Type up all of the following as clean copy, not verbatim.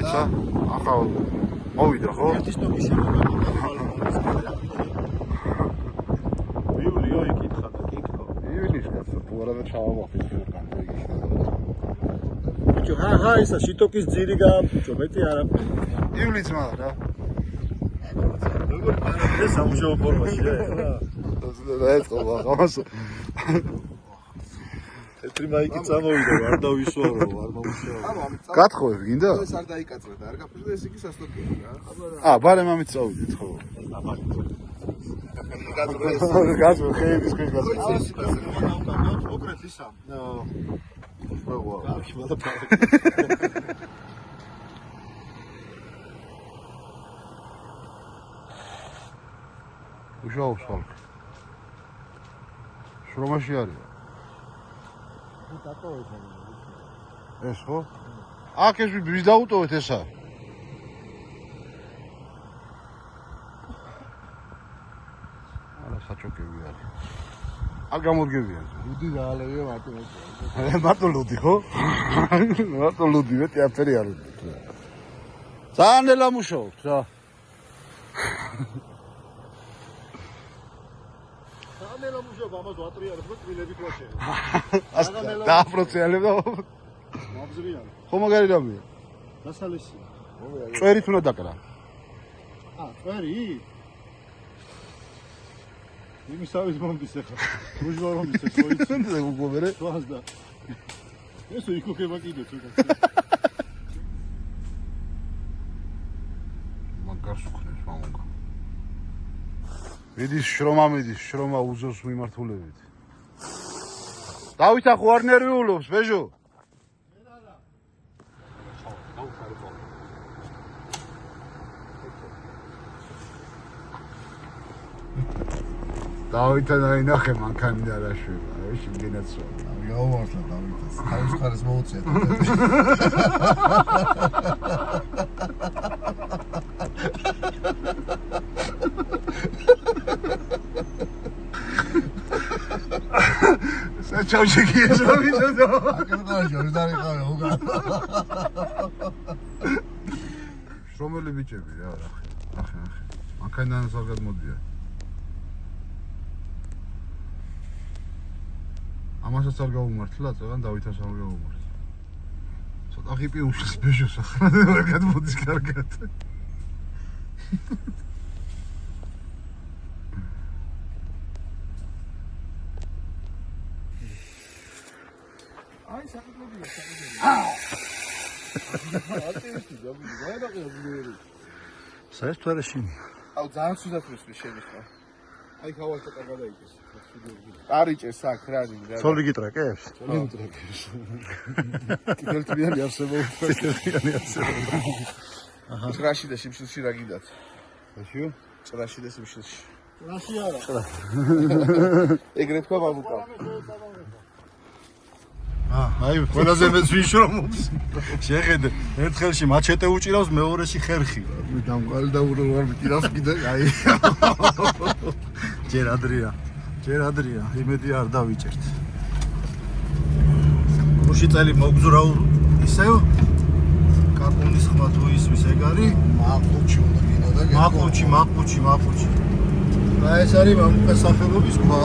ამიცა? ახლა მოვიდა ხო? ერთი სტოკი შემოგაგდა. ვიულიო იკითხა და კითხო. ივლის კაცო, თუ არა ჩავავახეთ ზურგან ვიგიშა. ბიჭო, ჰა, ისა შიტოკის ძირი გააფუჭო, მეტი არა. ივლის მაგრამ რა. როგორ პარადე სამუშაო ფორმაშია ახლა? დაეწყობა ამას. თეთრი მაიკი წამოვიდა, არ დავისვარო, არ მომუშაო. გათხოვებ გინდა? ეს არ დაიკაცრა და არ გაფრთხილდა ეს იგი სასტოკია რა. ბარემ ამით წავიდეთ ხო? გაწვე ხეების ქვეშ გაწვე. ოქრეთ ისა. ვაუ. აქ მოდა პარაკი. უშაობს ხალხი. შრომაში არის. ეს ხო? აქ ეს ვის დაუტოვეთ ესა? არა საჩოკები არის. არ გამოდგებიან. ლუდი გაალევია მარტო. მარტო ლუდი ხო? მარტო ლუდი მეტი აფერი არ ლუდი. ძალიან ნელა მუშაობთ რა. ამელა მუშაობა ამას ვატრიალებ და წვილებით ვაშენებ. დააპროცეალებ და მაბზრიან. ხო მაგარი რამეა. დასალესია. წვერით უნდა დაკრა. წვერი? იმისავის მომდის ახლა. რუჟვარ მომდის ეს ოიც. სენდე უგობერე. სვას და. ესო იქოქება კიდე ცოტა. მაგარს უხდებს მამონგა. მიდის შრომა მიდის, შრომა უზოს მიმართულებით. დავით ახო არ ნერვიულობს, ბეჟო? დავითთან აინახე მანქანი და რა შვება, ეში მგენაცვა. გაუმართლა დავითას. თავის ხარეს მოუწია. საჩავშეკი ეს დავიდა და აკრდაში არ დაიყავე უგა. შრომელი ბიჭები რა, ნახე. მანქანიდან ზოგად მოდიან. ამასაც არ გაუმართლა, წეგან დავითას არ გაუმართლა. ცოტა ხიპი უშლის ბეჟოს ახლა ვერ გადმოდის კარგად. აი საკუთრებია. ატევისი გამიდი, გაიდაყია. საერთოდ აუ ძალიან სუდად ვისვი შევიხა. აი ხავა ცოტა გადაიწეს. არიჭეს აქ რა ნიმდა. ცოლი გიტრაკებს? კითელთმიანი არსებობს. კითელთმიანი არსებობს. ჭრაში და სიმშილში რა გიდათ? ეშიო? ჭრაში და სიმშილში. ჭრაში არა. ეგრეთ თქვა მამუკა. აი, ყველაზე მეც ვიშრომობს. შეხედე, ერთხელში მაჩეტე უჭირავს, მეორეში ხერხი. მე დამყარი და ურო ვარ მიტირავს კიდე. აი. ჯერ ადრია, იმედი არ დავიჭერთ. გუში წელი მოგზრაულ ისევ კაკუნის ხმა თუ ისმის ეგ არის? მაყუჩი უნდა გინდა და მაყუჩი. და ეს არის მამუკას სახელობის ხმა.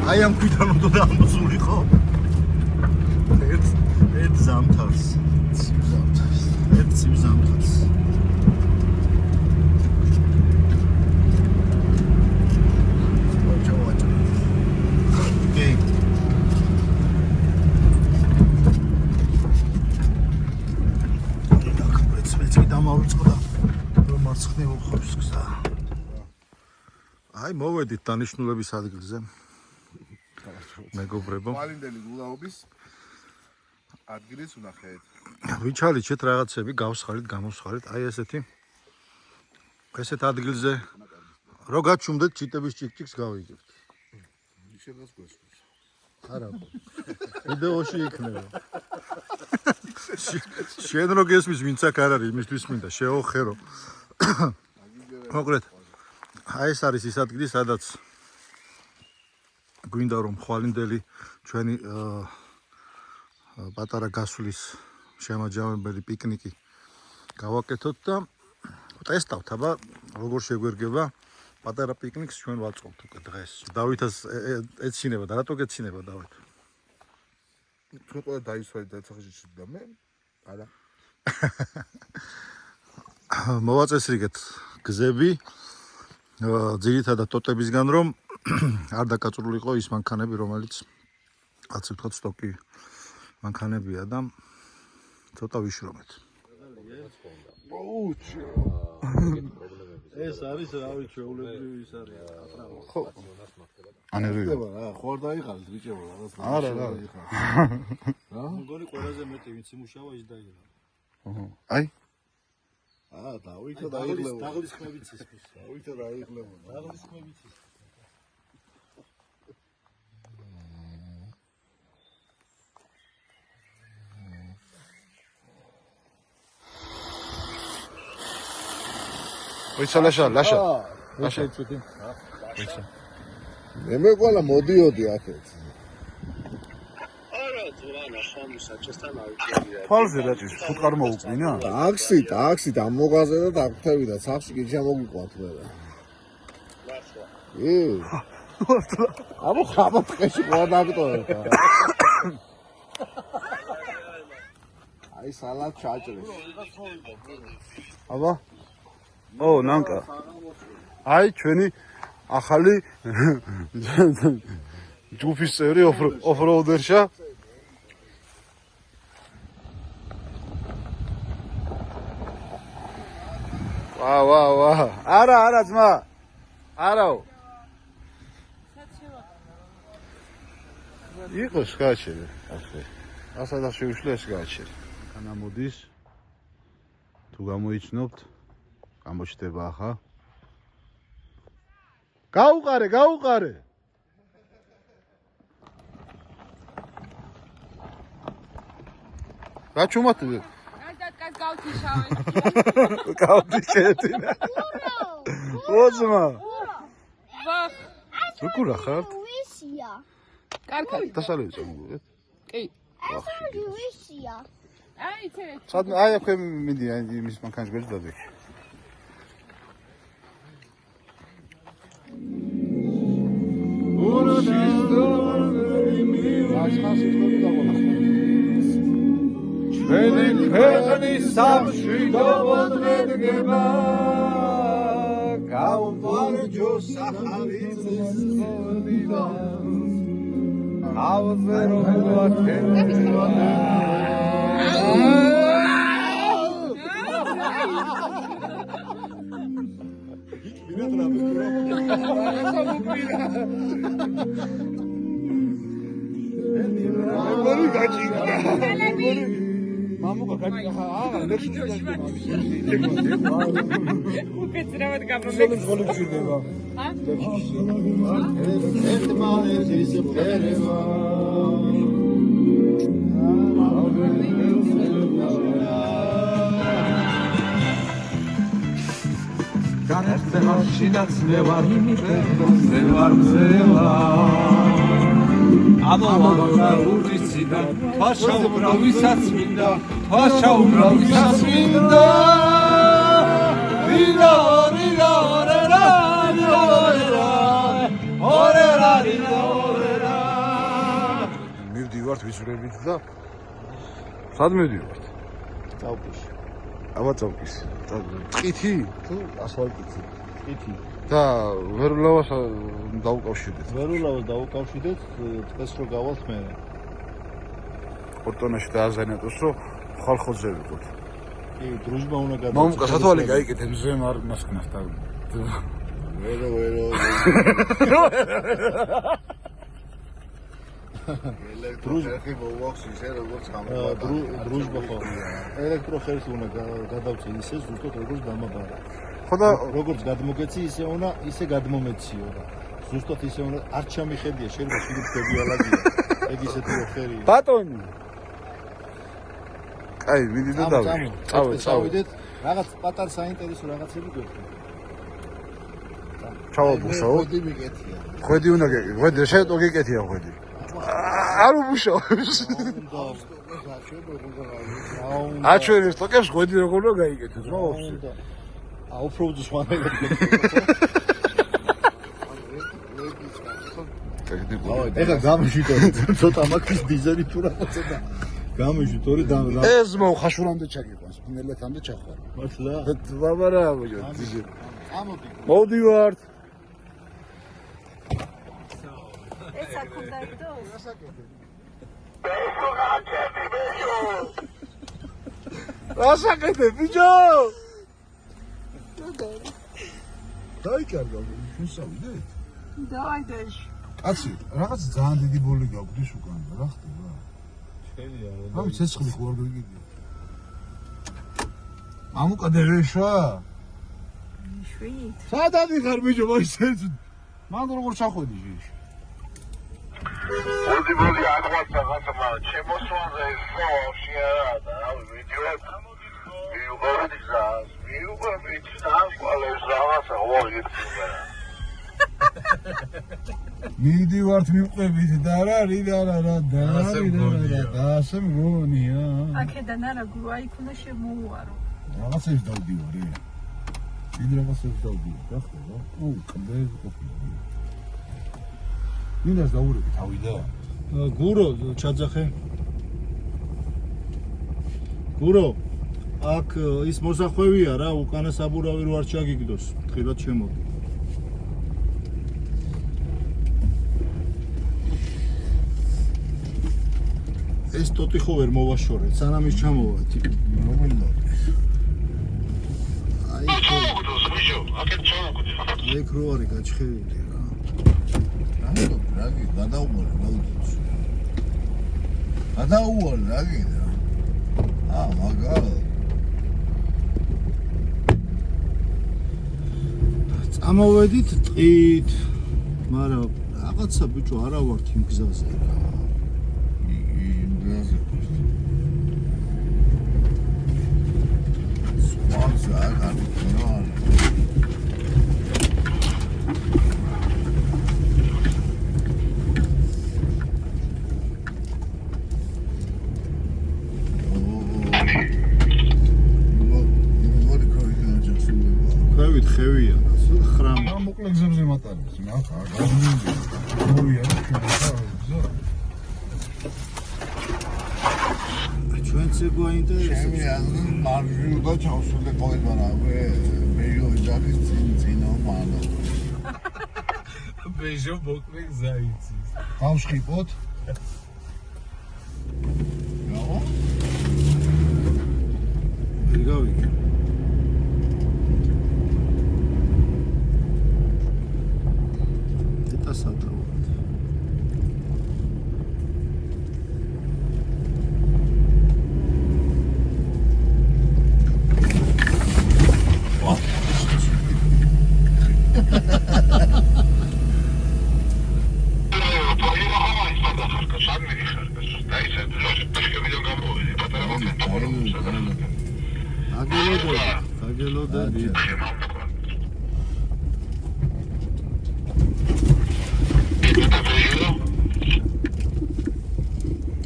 აი ამ ქვიდან უნდა დამოსულიყო. ერთ ზამთარს. ერთ ზამთარს. აი მოვედით დანიშნულების ადგილზე. მეგობრებო. ვალინდელი გულაობის ადგილიც ვნახეთ. ვიჩალიჩეთ რაღაცები, გავსხარით, გამოსხარით. აი ესეთ ადგილზე რო გაჩუმდეთ ჩიტების ჭიქჭიქს გავიგებთ. შეგას გვესწრებს. არა. ვიდეოში იქნება. შენ რო გესმის ვინც აქ არ არის იმისთვის მინდა შეოხერო. მოკლედ აი ეს არის ის ადგილი სადაც გვინდა რომ ხვალინდელი ჩვენი პატარა გასვლის შემაჯამებელი პიკნიკი გავაკეთოთ და ტესტავთ, აბა როგორ შეგვერგება პატარა პიკნიკს ჩვენ ვაწყობთ უკვე დღეს. დავითას ეცინება და რატო გეცინება დავით? თქვენ ყველა დაისვარი და ცახში შევიდა მე? არა. მოვაწესრიგეთ გზები ძირითადად ტოტებისგან, რომ არ დაკაწრულიყო ის მანქანები, რომელიც ასე ვთქვათ სტოკი მანქანებია და ცოტა ვიშრომეთ. ეს არის რავი ჩვეულებრივი ის არის. ხო. ანერვია. ხო არ დაიხარეთ ბიჭებო რაღაც. არა. მგონი ყველაზე მეტი ვინც იმუშავა ის დაიღო. აი დავითო დაიღლებო. დაღლის ხმებიც ის. დავითო დაიღლებო. დაღლის ხმებიც ის. ვიცა ლაშა. მე ყველა მოდიოდი აქეთ. არა, ზურანა ხომისა ჩესთან ავიჭერია. თვალზე დაჭის, ფუტკარ მოუკვინა? ტაქსი დამოგაზე და დაგხვდები და სახში კი შემოგიყვანთ მე. აბა ხაბა ტყეში ყვა დაგტოვე. აი სალათ ჩაჭრეს. აბა ნანკა. აი ჩვენი ახალი ჯგუფის წევრი ოფროუდერშა. ვა. არა ძმა. არაო. იყოს გააჩერე. ახლა. ასადა შეუშლეს გააჩერე. ანა მოდის. თუ გამოიცნობთ გამოჩდება ახლა. გაუყარე. რა ჩუმატე? გადაკაც გავთიშავე. გავთიშეთ. ოძმა. ვახ, უკურა ხართ? ვისია. კარგად. დასალევი წამოვიდეთ. კი. ეს არის ვისია. აი, ცერეთ. სად აი აქვე მინდი აი იმის მანქანის გვერდ დადექი. ჩვენი ქვეყნის სამშვიდობო დღედგება გავმარჯო სახალისის ხოდიდან ავზე რომ ვაქცევა უკეთრევად გამომექცევა. განერწევა შიდაც მე ვარ მე ვარ მზელა ამოვა ურიციდა თაშა ურავისაც მინდა მივდივართ ვისურებით და სად მივდივართ? წავკიში. აბა წავკის. ტყითი? თუ ასფალტით. ტყითი. და ვერულავას დაუკავშირდეთ. ვერულავს დაუკავშირდეთ, დღეს რო გავალთ მე. ორტონაში დააზიანოს, რომ ხალხოზე ვიყოთ. კი, დრუჟბა უნდა გადაწყდეს. მამუკა სათვალე გაიკეთე მზემ არ მასკნას და ვერო. ელექტროხერხი მოვაქვს ისე როგორც გამოგვატანია. დრუჟბა ხო. ელექტროხერხი უნდა გადავწი ისე ზუსტად როგორც დამაბარა. ხო და როგორც გადმოგეცი ისე გადმომეციო და ზუსტად ისე უნდა არ ჩამიხედია შეიძლება შიგნით გებიალაგია. ეგ ისეთი ხერია. ბატონი. აი, მიდი და წავიდეთ. რაღაც პატარ საინტერესო რაღაცები გვექნა. ჩავაბუშაო. ხვედი მიკეთია. ხვედი უნდა გეკეთე. ხვედი შეტო გეკეთია ხვედი. არ უმუშავებს. აჩვენებს ტოკებს ღვედი როგორ უნდა გაიგეთოს, რა ვაფშე. უფრო უძვანელი. ეხლა გამიშიტორი ცოტა მაქვს დიზაინი თუ რაღაცა და გამიშიტორი და ეს მოხაშურამდე ჩაგიყვანს, ფინელეთამდე ჩახვარ. მართლა? ბაბა რა მოიო, ძიძი. მოვდივართ. ეს აქ უნდა იდოს. რასაკეთე, ბიჭო? დაიკარგა, შევსავიდე? დავაიდეში. კაცი, რაღაც ძალიან დიდი ბოლი გაგვდის უკან, რა ხდება? შენია რა. რა ვიცი, ცეცხლი ხო არ გიგია. მამუკა დერეშა? შვით. სადაც ხარ ბიჭო, მაინც მან როგორ ჩახვედი ჟიში? მოდი აღვაცა რაღაცა ჩემოსვანზე ხო შეარა და ვიდეო მიუღებდი გზას მიუღებდი სამყალოს რაღაცა ვაღირდება მიდივართ მივყვებით და რა და ასე მგონია აქედან არა გრუა იქ უნდა შემოუარო. რაღაცებს დავდივარ დიდ რაღაცებს დავდივარ რა ხდება? კლდეს ყოფილი მინდა დაურეკე თავი და გურო ჩაძახე. გურო აქ ის მოსახვევია რა, უკანა საბურავი რო არ ჩაგიგდოს, თხილად შემოდი. ეს ტოტი ხო ვერ მოვაშორეთ, სანამ ის ჩამოვათ. რომელი აი ეგ რო არის გაჩხერილი რა. რაგი გადაუვალე გაუძოს გადაუვალე რაგი მაგალ წამოვედით ტყით, მაგრამ რაღაცა ბიჭო არა ვართ იმ გზაზე რა. იმ გზაზე სპონსორ არ ხევია, ხრამ. მოკლე გზებზე მატარებს, ახლა გამიდი. მოვია რა ჩვენც გვაინტერესებს. შემიან მარჟი და ჩავსულე ყოეთ, მაგრამ მეჟო იძახის წინო მანო. ბეჟო მოკლე გზა იცის. გავშხიპოთ. რა? ვერ გავიგე. დასადროვად. აგელოდები.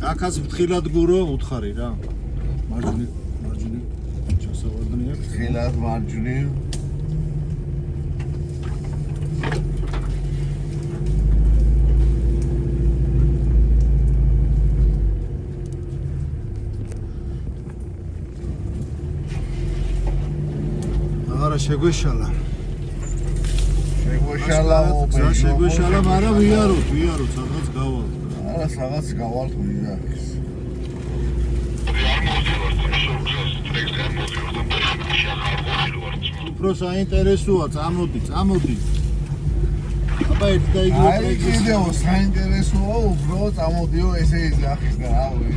აქაც ფრთხილად გურო უთხარი რა. მარჯვნივ ჩასავარდნი აქვს. ხილად მარჯვნივ. არა შეგვეშალა. შეგვეშალა, მაგრამ ვიაროთ, სადღაც გავალთ. არა, სადღაც გავალთ ვიღახის. უფრო საინტერესოა, წამოდი. აბა ერთ და იგივე აი კიდევ საინტერესოა, უფრო წამოდიო ესე იძახის და რავი.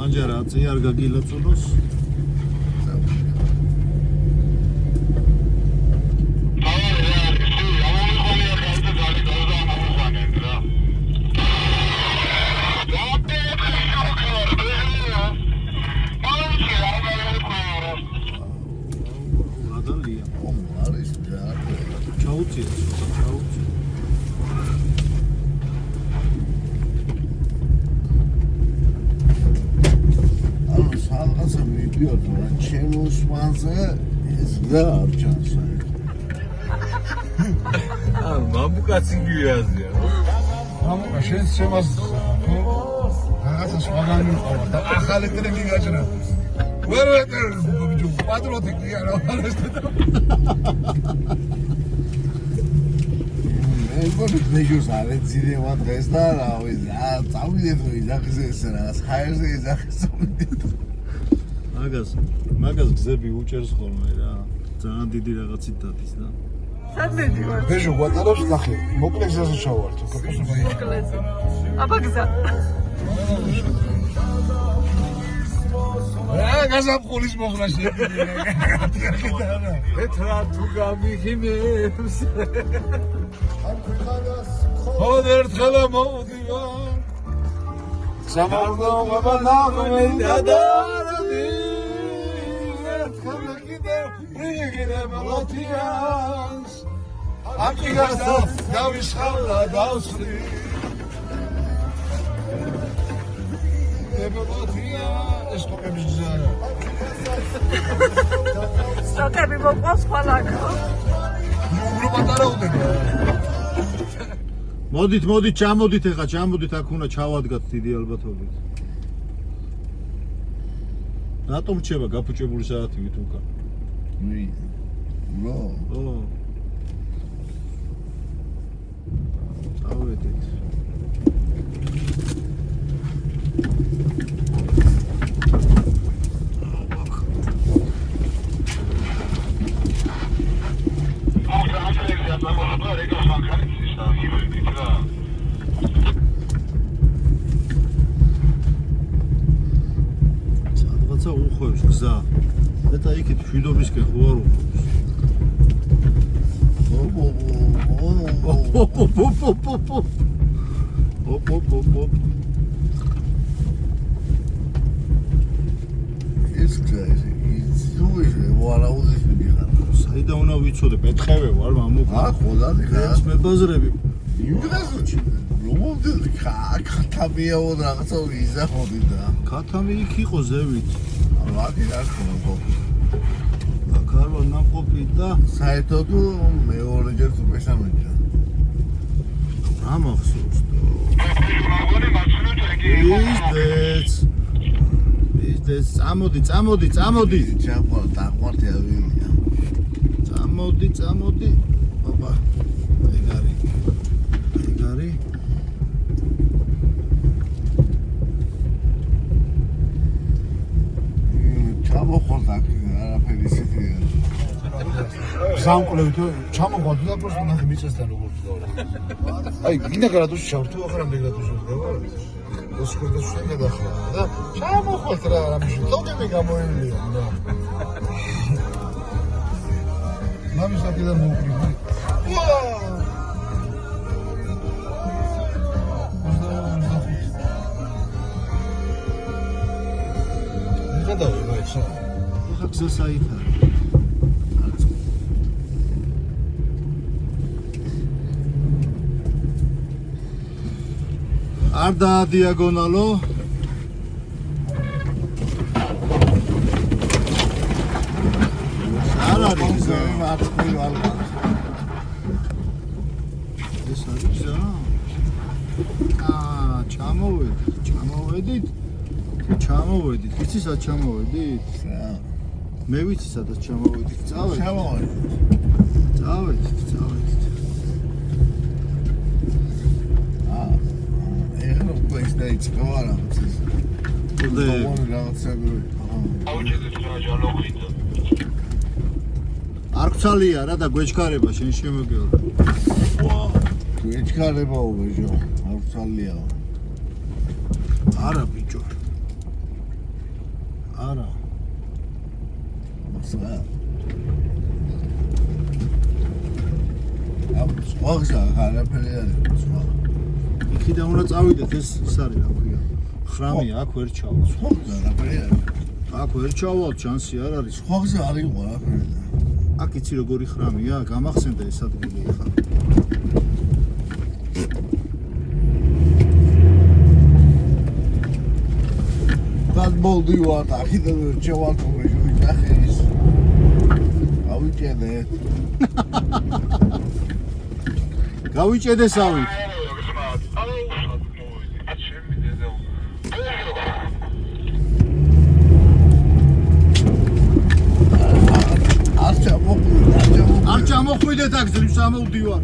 ანჯარა წი არ გაგილაწუნოს. მივიდიოთ რა ჩემო სვანზე ეს რა არ ჩანს მამუკაცი გიაზია. მამუკა შენ შემას რაღაცა სხვაგან მიყავა და ახალი ტრეკი გაჭრა. ვერ ვეტერ ბიჭო პატროტიკი არა ეგორი მეჯოს არეძირევა დღეს და რა ვიცი წავიდეთ ვიზახზე ეს რაღაც ჰაერზე იზახეს მაგას გზები უჭერს ხოლმე რა ძალიან დიდი რაღაცით დადის და სად მედივარ? ბეჟო გვატარებს ნახე მოკლე გზაზე ჩავართ მოკლეზე. აბა გზა. რა გაზაფხულის მოხრაში ეთრა თუ გამიხიმებს. ხოდ ერთხელ მოვდივარ. სამარგლობა ნაღმე დადარდი. ერთხელ კიდევ პრიგინებ ლათიანს. აკიგასა გავიშხალა დავსრი. ეს თოკების გზაა. სტოკები მოყვავს ხალაკო. უბრალოდ პატარაუდება. მოდით ჩამოდით ეხა ჩამოდით აქ უნდა ჩავადგათ დიდი ალბათობით რატომ რჩება გაფუჭებული საათივით უკან წავედით სადღაცა უხვევს გზა და იქით შვიდობისკენ ხო არ უხვევს ეს გზაზე იზუიზე ვარაუდის მიდიხარ საიდან უნდა ვიცოდე პეტრევე ვარ მამუკა ხო და ეს მებაზრები იმდრეზოჩი რომობდი ქათამიაო რაღაცა იზახოდი და ქათამი იქ იყო ზევით ვადი რა ხმობ აქ არ ვარ ნამყოფი და საერთოდ მეორეჯერ თუ მესამეჯერ რა მახსოვს ის წამოდი ჩაყვა დაყვარტი ავილია წამოდი ოპა ეგარი ჩამოხვალ აქ არაფერი ისეთი სამყლევით ჩამოყვათ და პროსტ ნახე მიწასთან როგორ დავარ. აი გინდა გრადუსი ჩავრთო ახლა რამდენი გრადუსი ვდგავარ. ეს ხოდა შენ გადახლა და ჩამოყვათ რა რამში თოგები გამოევლია და მამის აქედან მოვკრიბი. ეხა გზა საითაა არ დაადიაგონალო არ არის გზა მარტივი ალბათ ეს არის გზა ჩამოვედით ვიცი სად ჩამოვედით მე ვიცი სადაც ჩამოვედით წავედით ეხლა უკვე ის დაიწყო რაღაც ის რაღაცები არ გცალია რა და გვეჩქარება შენ შემოგეორ გვეჩქარებაო ბეჟო არ გცალიაო არა ბიჭო არა მსა სხვა გზა არაფერი არ არის სხვა იქიდან უნდა წავიდეთ ეს არის რა ქვია ხრამი აქ ვერ ჩავალ სხვა გზა არაფერი არის აქ ვერ ჩავალ ჩანსი არ არის სხვა გზა არ იყო არაფერი აქ იცი როგორი ხრამია გამახსენდა ეს ადგილი ახლა მოლდივარ და აქედან ჩევალკობე ვიძახის. გავიჭედე. გავიჭედესავით. არ ჩამოხვიდეთ აქ ძლივს ამოვდივარ.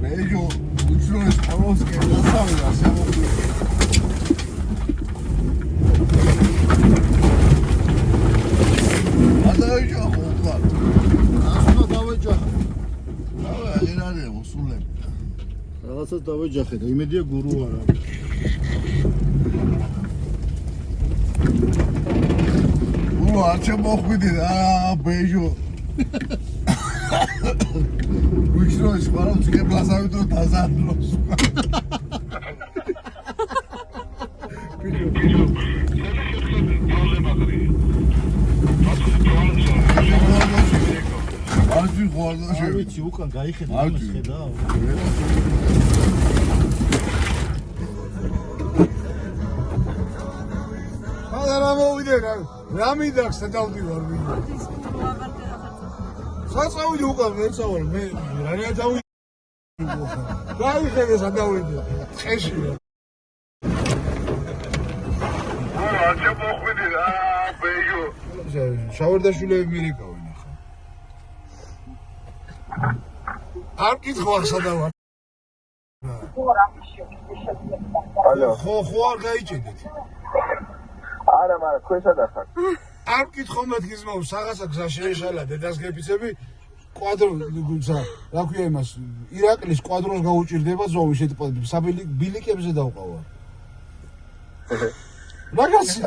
მეჯო უჩროეს ყოველსკენ დასავიდა შემოხვიდე. ადაიჯა ხოლმე. ასულა დავეჯახე. დავა ერარე მოსულები. რაღაცას დავეჯახე და იმედია გურუ არ არის. გურუ არ ჩამოხვიდე რა ბეჯო. უჩროეს ყოველსკენ დასავიდა დაზარდროს. არ ვიცი უკან გაიხედა იმას ხედავ. ხალხ რა მოვიდე რა მიდახს და დავდივარ ვიდეო. საწავიდი უკან ვერ წავალ მე რა დავიდე. გაიხედე სადავიდე. წეში. არ ჩამოხვიდე რა ბეჯო. შავერდაშვილები მირეკავენ. არ კითხვა სადავარ. ხო არ გაიჭედეთ. არა, მაგრამ ქვეშად ახარ. არ კითხო მეთქის მო საღასა გზა შეეშალა დედას გეფიცები კვადროსა რა ქვია იმას ირაკლის კვადროს გაუჭირდება ზოგი შეტყობ საბილი ბილიკებზე დავყავა. მაგასი.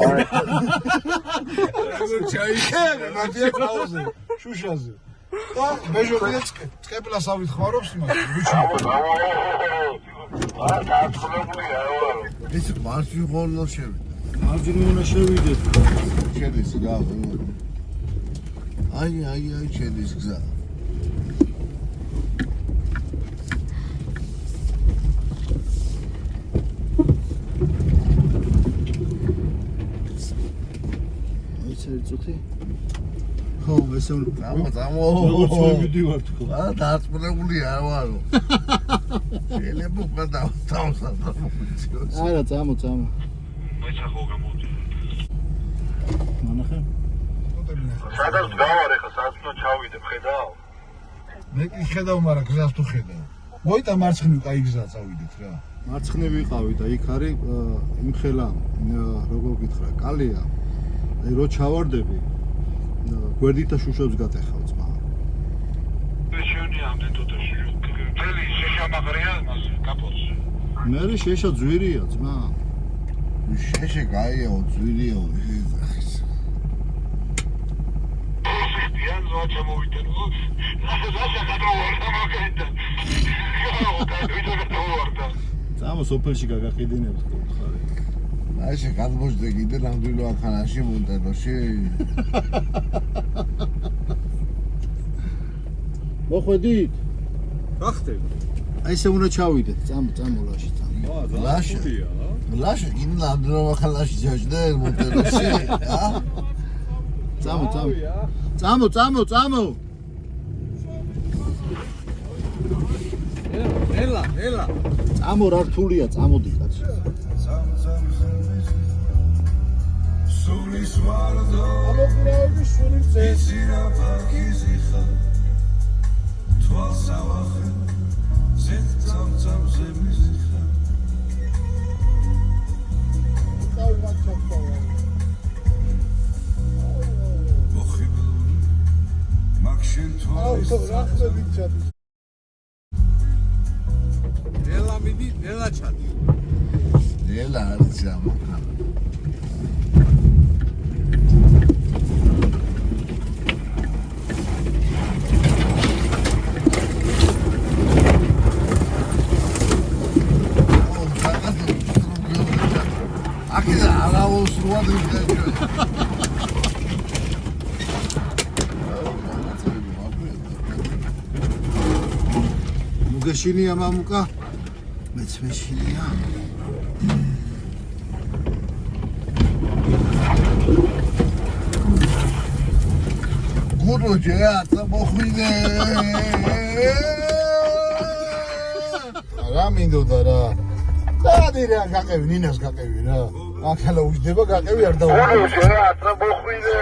ჩაიქე მარტია ყავზე შუშაზე. და ბეჟო კიდე წკეპლას ავითხვარობს იმას ვიჩნო. არა, დაწყებულია რა. ეს მარჯვი ხოლმე შევიდა. მარჯვნივ უნდა შევიდეთ. შედის გა. აი შედის გზა. ისე წუთი. ხო, ესე უნდა წამო. როგორც მივიდივარ თქო. არა, დაწყებულია არ ვარო. შეიძლება უკვე დავსა. არა, წამო. მეცა ხო გამოდი. მანახე. სადაც დავარ ახლა, საწნო ჩავიდე, ხედავ. მე კი ხედავ, მაგრამ გზას თუ ხედავ. მოიტა მარცხნივ კაი გზა წავიდეთ რა. მარცხნივ ვიყავი და იქ არის იმხელა როგორ გითხრა, კალია. აი რო ჩავარდები გვერდით და შუშებს გატეხავ ძმა. შენი ამდენ თუთა მთელი შეშამაღრია მას კაპოტზე. მე შეშა ძვირია ძმა. შეშე გაიაო ძვირიაო ეხის. დიან ზო ჩამოვიტენ. ზაშა გადავარ სამაკეთთან. ძმა სოფელში გაგაყიდინებთ ხარი. აიშე გადმოждე კიდე ნამდვილო ახანაში მონტენოში. მოხვედით? რა ხდება? აი ესე უნდა ჩავიდეთ, წამო ლაში. ლაში კიდე ნამდვილო ახანაში ჯაჟდე მონტენოში. წამო. ელა. წამო რა რთულია, წამოდი კაცი. სულის ვარდო ამოყრაები სული წესირა პარკიზი ხა თვალსავახე ზეცამზე მიზიხა მოხიბლული მაქშენ თვალის რახები ჩადი ელა მიდი ელა ჩადი ელა არის ამოყრა მუგეშინია მამუკა მეც მეშინია გურო ჯეაცა მოხვიდე. რა მინდოდა რა. დადი რა გაყევი, ნინას გაყევი რა. ახლა უჯდება გაყევი არ დავა. გურო ჯეაცა მოხვიდე.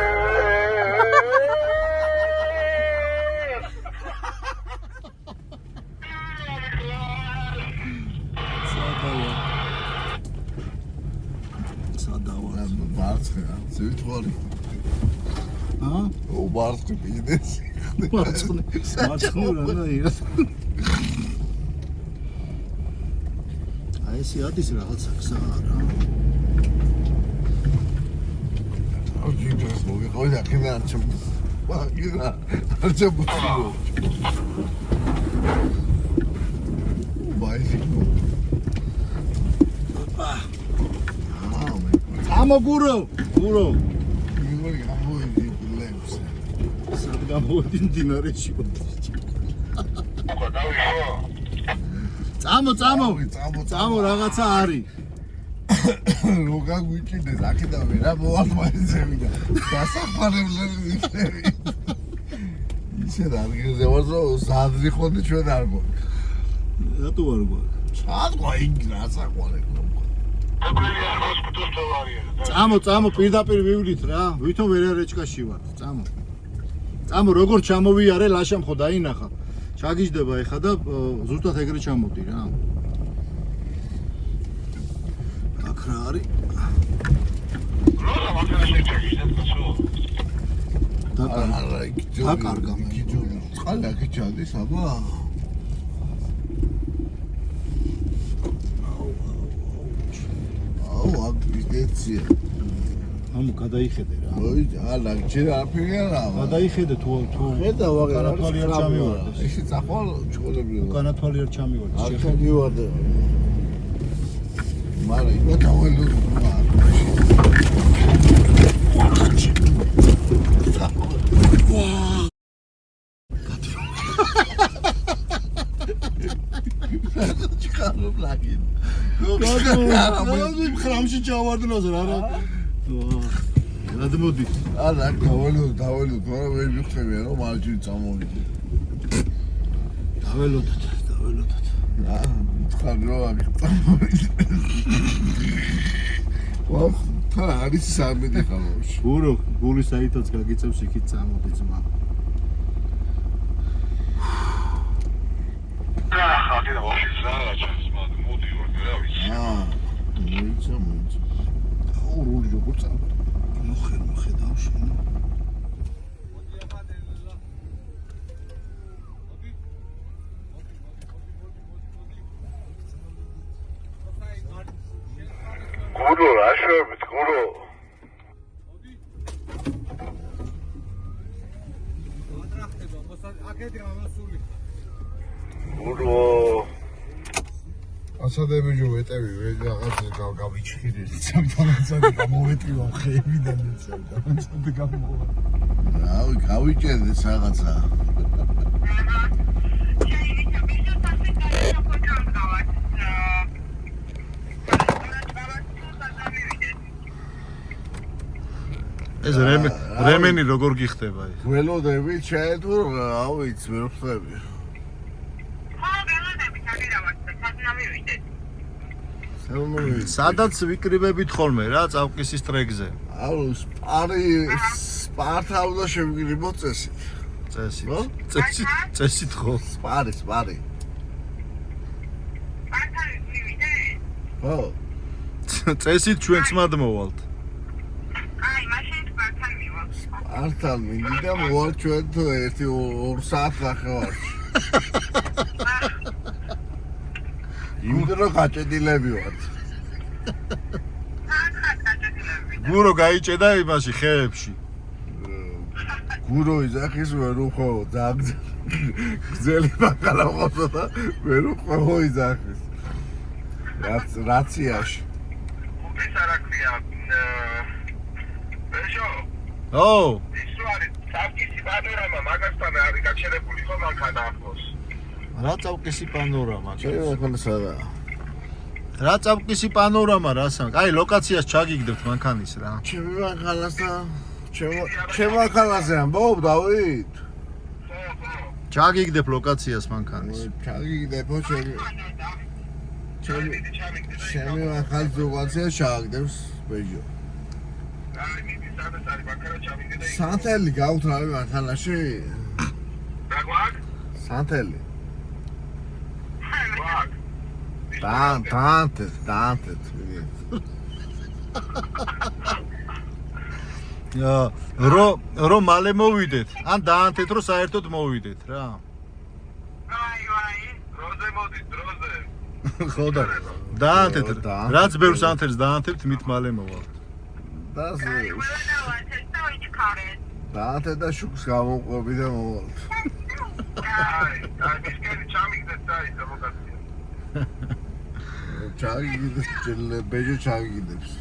მარცხა, ზევთვარი. ო მარცხი ბიზნეს. მარცხი რა ია. აი ესე ადის რაღაცა ხსაა რა. აუ ჯინჯას მოგიყავი და კიდე არ ჩემ. ვაგირა, არ ჩემბუცო. ბაიზიკო. ამო გურო. მიგორი გამოიდი ბლემს. სად გამოდი დინარეში. წამო რაღაცა არის. როგორ გვიჭირდეს აქედან ვერა მოვალმაიზებიდა. დასახმარებლები იქნები. ისე რადგანზე ვარზო ზადრი ხონდი ჩვენ არ გვაქვს. რატო არ გვაქვს? სად გვაიგ რასაყვარებ რომ წამო პირდაპირ ვივლით რა. ვითომ ვერარეჭკაში ვარ. წამო როგორ ჩამოვიარე ლაშა მხო დაინახა. ჩაგიждდება ეხა და ზუსტად ეგრე ჩამოვდი რა. აქ რა არის? როცა მაგაში ჩაგიჟდეთ არა დაკარგა მე. წყალი აქ ჩადის აბა. აუ აქ ბიზნესია. ამო გადაიხედე რა. ოი ალა ჯერ არაფერი არა. გადაიხედე თუ ხედა ვაგარ განათვალი არ ჩამივარდეს. ისე წახვალ ჩქოლებია. განათვალი არ ჩამივარდეს. არ ჩამივარდა. მარა იქ დაველო ჩქარო პლაგინ. რა ხრამში ჩავარდნოზე რა. გადმოდი. არა დაველო, მაგრამ ვერ მიხდები რომ მარჯვნივ წამოვიდე. დაველოდოთ. თქვა რომ აქ წამოვიდე. ვაუ, თან არის სამედი ხალხი. გურო, გული საითაც გაგიწევს იქით წამოდი ძმა. ხალხი და ვაფშე ზარა ჩანს მაგ მოდი ვარ რა ვიცი მოიცა. აუ რული როგორ წამოდი. მოხედავ შენ. გურო რა შევებით გურო გურო ასადები ჯო ვეტევი რაღაც გავიჩხირდი სამთანაცად გამოვეტივა ხეებიდან სამთანაცად გამოვა რავი გავიჭერდეს რაღაცა ეს რემენი როგორ გიხდება ეს? გველოდები ჩაედო რა ვიცი ვერ ვხდები. სადაც ვიკრიბებით ხოლმე რა წავკისის ტრეკზე. აუ სპართავ და შევიკრიბო წესით. წესით ხო? სპარი. ხო. წესით ჩვენ წმად მოვალთ. ართან მინდი და მოვალ ჩვენ 1-2 საათს ახევარში. იმდრო გაჭედილები ვართ. გურო გაიჭედა იმაში ხეებში. გურო იზახის ვერ უხო გძელი ბაკალა ყავდა და ვერ უხო იზახის. რაციაში. ეს არა ქვია ბეშო ო ის არის საფკისი პანორამა მაგასთან არის გაჩერებული ხო მანქანა ახლოს რა წავკისი პანორამა ჩემი მანქანა სადაა? რა წავკისი პანორამა რასან? აი ლოკაციას ჩაგიგდებთ მანქანის რა. ჩემი მანქანას და ჩემო ხალაზე ამბობ დავით. ჩაგიგდებ ლოკაციას მანქანის. ჩაგიგდებო ჩემი ახალ ზოგადია ჩაგდებს ბეჯო. აი მიდი სადაც არის ბაქარა ჩავიგდე და სანთელი გაუთ რავი მანქანაში? რა გვაქვს? სანთელი. გვაქვს. დანთეთ. რომ მალე მოვიდეთ, ან დაანთეთ რომ საერთოდ მოვიდეთ რა. აი, დროზე მოდის, დროზე. ხო და დაანთეთ, რაც ბევრს ანთებს დაანთებთ, მით მალე მოვალთ. დანთეთ და შუქს გამოვყვები და მოვალთ. აი, მისკენი ჩამიგდეთ და ის ლოკაცია. ჩაგიგდებს ბეჯო ჩაგიგდებს.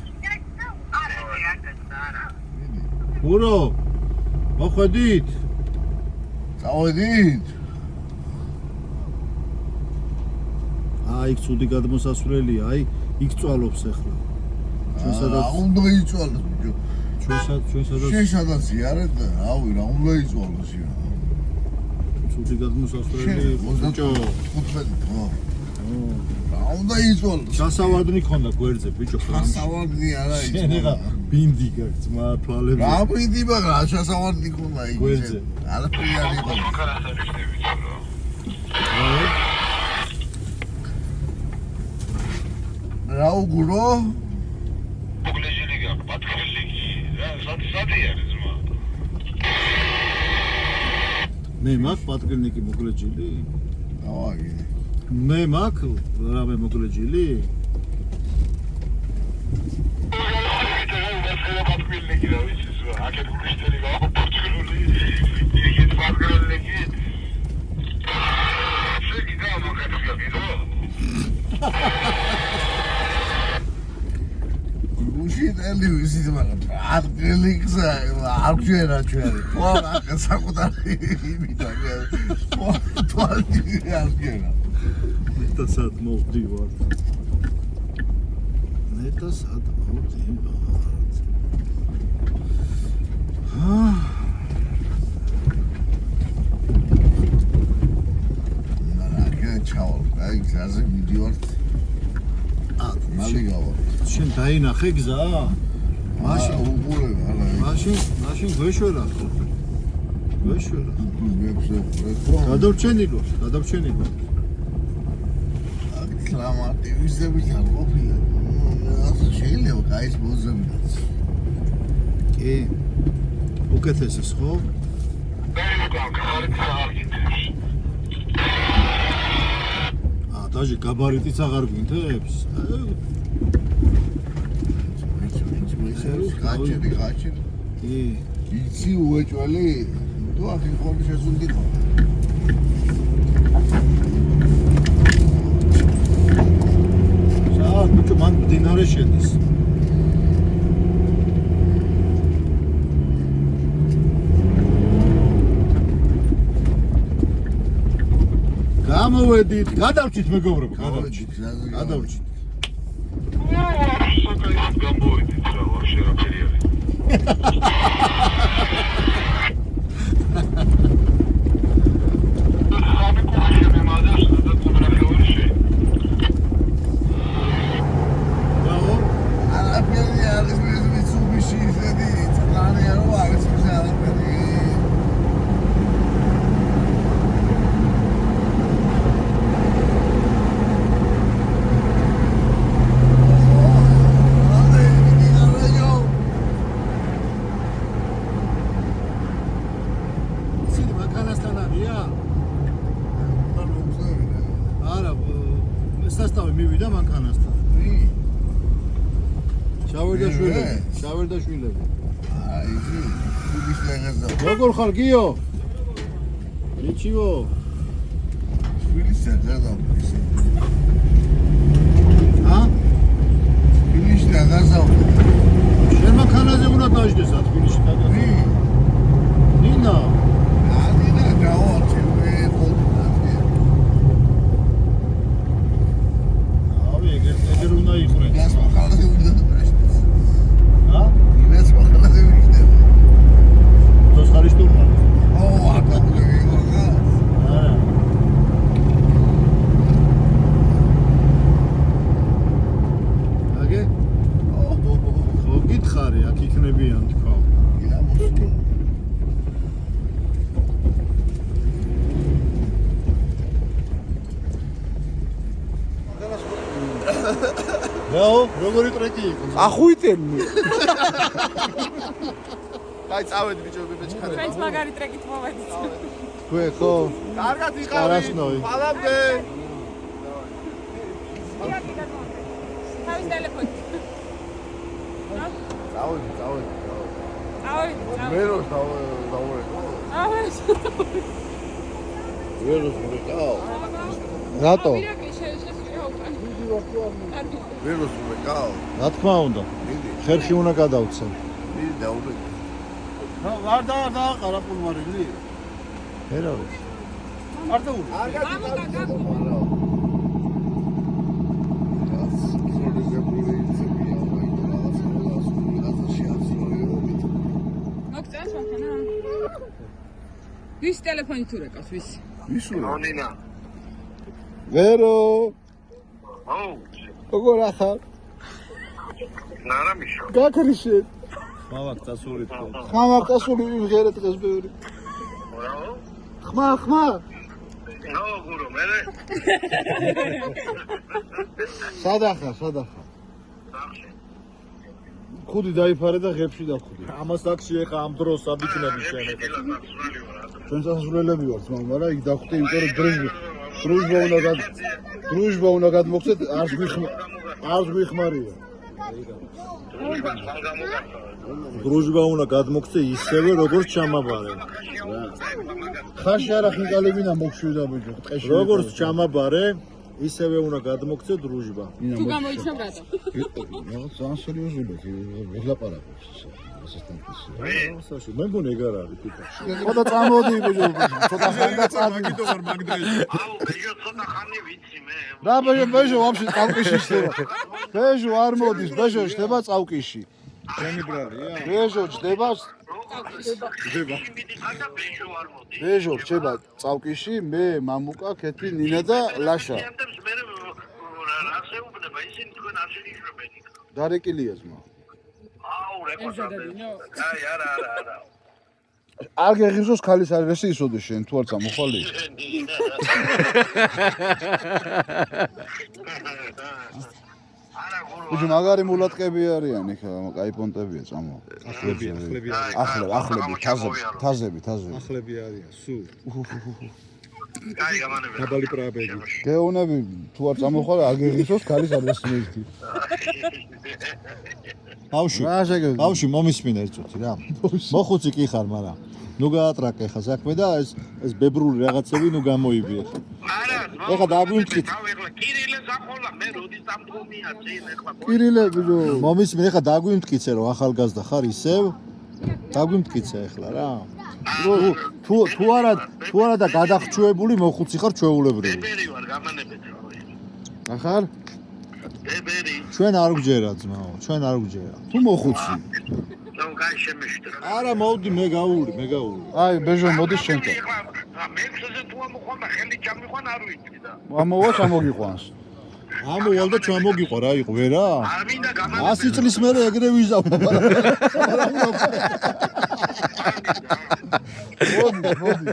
ურო მოხვედით? წავედით? აი, ცუდი გადმოსასვლელია, აი, იქ წვალობს ახლა. ჩვენ სადაც უნდა იწვალოს ბიჭო. ჩვენ სადაც იარეთ და რავი რა უნდა იწვალოს ია. ცუდი გადმოსასვლელი ბიჭო. 15 ხო. რა უნდა იწვალოს? ჩასავარდნი ქონდა გვერდზე ბიჭო. ჩასავარდნი არა შენიღა ბინდი გაქვს ძმა თვალები. რა ბინდი მაგრამ ჩასავარდნი ქონდა იქ. გვერდზე. არაფერი არ იყო. რა უგურო? მოგლეჟილი გაქვს, პატრონი. სადი არის ზმა. მე მაქვს პატრონიკი მოგლეჯილი? დავაგი. მე მაქვს რამე მოგლეჯილი? პატრონი რა ვიცი ზმა, აქეთ გულიშტელი გაქვს პატრონი. იქით პატრონი. შეგიდა მოგეთქია ვიდო. გუშინელი ვიზით მაგრამ არგელიქსა არ ჩვენა ჩვენ. ხო ახლა საკუთარი იმითა. თვალი არ გენა. ნეტასად მოვდივარ. ჩავალ, აი გზაზე მიდივართ. მალე გავალ. შენ დაინახე გზა? მაშინ უყურებ, არა. მაშინ გვეშველა ხო? გვეშველა. ვეფსო. გადავჩენილო. კლამატი ვიზებით არ ყოფილა. შეიძლება გაის მოზებიდაც. კი. უკეთესეს ხო? დაჟე გაბარიტიც აღარ გვინთებს? გაჩერი. კი. იცი უეჭველი? თუ ახი ხოლმე შეზუნდი ხო? ბიჭო მან მდინარე შედის. გამოვედით, გადავჭით მეგობრებო, გადავჭით. გამოვედით რა ვაფშე რა ფერი არის. სასტავი მივიდა მანქანასთან. შავერდა შვილები. აი, ის ლეგენდა. როგორ ხარ გიო? ნიჩიო. შვილის ლეგენდა. ა? შვილის ლეგენდა. შენ მანქანაზე უნდა დაждდეს ათბილისში დაგა. ნინა. ნინა გაუჩი მე ხოლმე. ავი ეგერ უნდა იყვნენ. გას მანქანაზე უნდა დაბრაშდეს. ა? იმას მანქანაზე ვიждდება. აქ იქნებიან თქვა. რაო, როგორი ტრეკი იყო? ახუიტენი. აი წავედი ბიჭები მეჩქარე. ჩვენც მაგარი ტრეკით მოვედით. თქვენ ხო? კარგად იყავით. კარასნოი. პალამდე. თავის ტელეფონი. წავედი. ავი. მეროს დავურეკო. ავი. მეროს მოვეკაო. რატო? მეროს მოვეკაო. რა თქმა უნდა. ხერხი უნდა გადავცე. მიდი დაურეკო. არ დააყარა პულმარილი. რა ვიცი. არ დაურეკო. მოგწევს მანქანა? ვის ტელეფონი თუ რეკავს, ვის? ნონა. ვერო, აუ, როგორ ახარ? ნარამიშო. გაქრიშე. ხმავაკ წასული თქო. ხმავაკ წასული ვიღერე დღეს ბევრი. რაო? ხმა. ნო, გურო, მერე. სადახა. სახში. ხუდი დაიფარე და ღებში დავხვდი. ამას აქში ეხა ამ დროს აბიჭნები შენ ეხა. დილა გასვლელი ვარ. ჩვენ სასულელები ვართ, მაგრამ იქ დავხვდი, იმიტომ რომ დრუჟბა უნდა გადმოგცეთ, არც გვიხმარია. დრუჟბა უნდა გადმოგცე ისევე როგორც ჩამაბარე. ხაში არა ხინკალებინა მოგშვიდა ბიჭო, ტყეში. როგორც ჩამაბარე, ისევე უნდა გადმოგცე დრუჟბა. თუ გამოიცნობ რატო? რაღაც ძალიან სერიოზულად ველაპარაკობს ეს. ასასტანტის. მე მგონი ეგ არ არის თვითონ. ხოდა წამოდი ბიჭო, ცოტა ხანი და წამოდი. აუ, ბეჟო ცოტა ხანი ვიცი მე. რა ბეჟო ვაფშე წავკიში ხდება. ბეჟო არ მოდის, ბეჟო ხდება წავკიში. შენი ბრალია? ბეჟო ხდება ბეჟო ხდება წავკიში, მე მამუკა, ქეთი, ნინა და ლაშა. რასეუბნება ისინი თქვენ არ შეიშვებენ იქ. დარეკილია ძმა. აუ, რეპორტაჟი. აი, არა. არ გეღიზოს ქალის არესი ისოდეს შენ თუ არ წამოხვალე. ბიჭო მაგარი მულატკები არიან იქ, კაი პონტებია წამო. ახლები, თაზები. ახლები არიან, სულ. აი, გამანები. დაბალი პრაბები. გეუნები თუ არ წამოხვალე, არ გეღიზოს ქალის არესი ერთი. ბავშვი მომისმინე ერთწუთი რა. მოხუცი კი ხარ, მაგრამ ნუ გაატრაკე ხა საქმე და ეს ბებრული რაღაცები ნუ გამოიბი ხა. არა, ეხლა დაგვიმტკით. კირილე ზახოლა, მე როდის დამდგომია წინ ეხლა. კირილე ბიჭო. მომისმინე ხა დაგვიმტკიცე რომ ახალგაზრდა ხარ ისევ. დაგვიმტკიცე ეხლა რა. თუ არა და გადახჩუებული მოხუცი ხარ ჩვეულებრივი. ბებერი ვარ, გამანებეთ. ახარ? ბებერი. ჩვენ არ გვჯერა ძმაო, ჩვენ არ გვჯერა. თუ მოხუცი. ნუ კაი შემეშტრა. არა მოვდი მე გავური. აი ბეჟო მოდის შენთან. მე ხსეზე თუ ამოყვან და ხელი ჩამიყვან არ ვიცი და. ამოვა ჩამოგიყვანს. ამოვალ და ჩამოგიყვა რა იყო ვერა? არ მინდა გამანებეთ. 100 წლის მერე ეგრე ვიზავნა. მოდი.